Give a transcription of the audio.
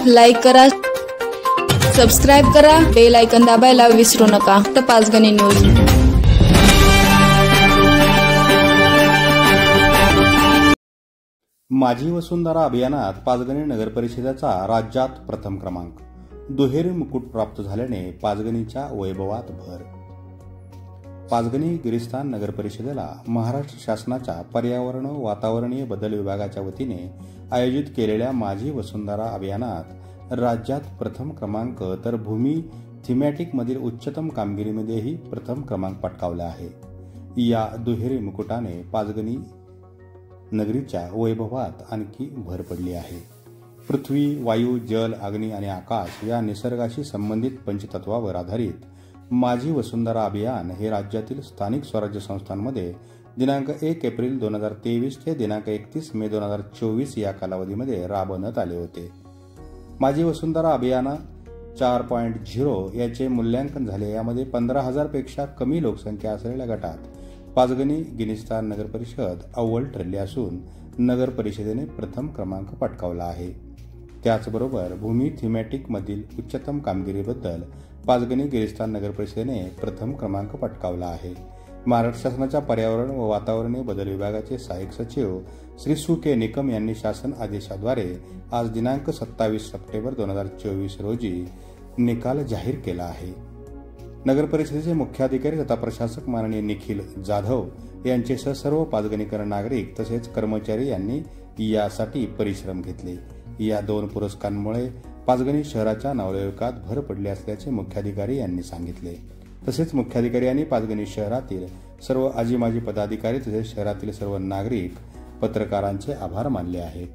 Like करा, subscribe करा, bell icon दाबायला विसरू नका. तर पाचगणी न्यूज. माझी वसुंधरा अभियानात पाचगणी नगर परिषदेचा राज्यात प्रथम क्रमांक. दुहेरी मुकुट प्राप्त झाल्याने पाचगणीच्या वैभवात भर. पाचगणी गिरीस्थान नगर परिषदेला महाराष्ट्र शासनाच्या पर्यावरण व वातावरणीय बदल विभागाच्या वतीने आयोजित केलेल्या माझी वसुंधरा अभियानात राज्यात प्रथम क्रमांक तर भूमी थीमॅटिक मधील उच्चतम कामगिरीमध्येही प्रथम क्रमांक पटकावला आहे. या दुहेरी मुकुटाने पाचगणी नगरीच्या वैभवात आणखी भर पडली आहे. पृथ्वी, वायू, जल, अग्नी आणि आकाश या निसर्गाशी संबंधित पंचतत्वावर आधारित माझी वसुंधरा अभियान हे राज्यातील स्थानिक स्वराज्य संस्थांमध्ये दिनांक 1 एप्रिल 2023 ते दिनांक 31 मे 2024 या कालावधीमध्ये राबवण्यात आले होते. माझी वसुंधरा अभियान 4.0 याचे मूल्यांकन झाले. यामध्ये 15,000 पेक्षा कमी लोकसंख्या असलेल्या गटात पाचगणी गिरीस्थान नगर परिषद अव्वल ठरली असून नगर परिषदेने प्रथम क्रमांक पटकावला आहे. त्याचबरोबर भूमी थीमॅटिक मधील उच्चतम कामगिरीबद्दल पाचगणी गिरीस्थान नगर परिषदेने प्रथम क्रमांक पटकावला आहे. महाराष्ट्र शासनाच्या पर्यावरण व वातावरणीय बदल विभागाचे सहाय्यक सचिव श्री सु के निकम यांनी शासन आदेशाद्वारे आज दिनांक 27 सप्टेंबर 2024 रोजी निकाल जाहीर केला आहे. नगर परिषदेचे मुख्याधिकारी तथा प्रशासक माननीय निखिल जाधव यांच्यासह सर्व पाचगणीकर नागरिक तसेच कर्मचारी यांनी यासाठी परिश्रम घेतले. या 2 पुरस्कारांमुळे पाचगणी शहराच्या नवलौकिकात भर पडली असल्याचे मुख्याधिकारी यांनी सांगितले. तसेच मुख्याधिकारी यांनी पाचगणी शहरातील सर्व आजी माजी पदाधिकारी तसेच शहरातील सर्व नागरिक पत्रकारांचे आभार मानले आहेत.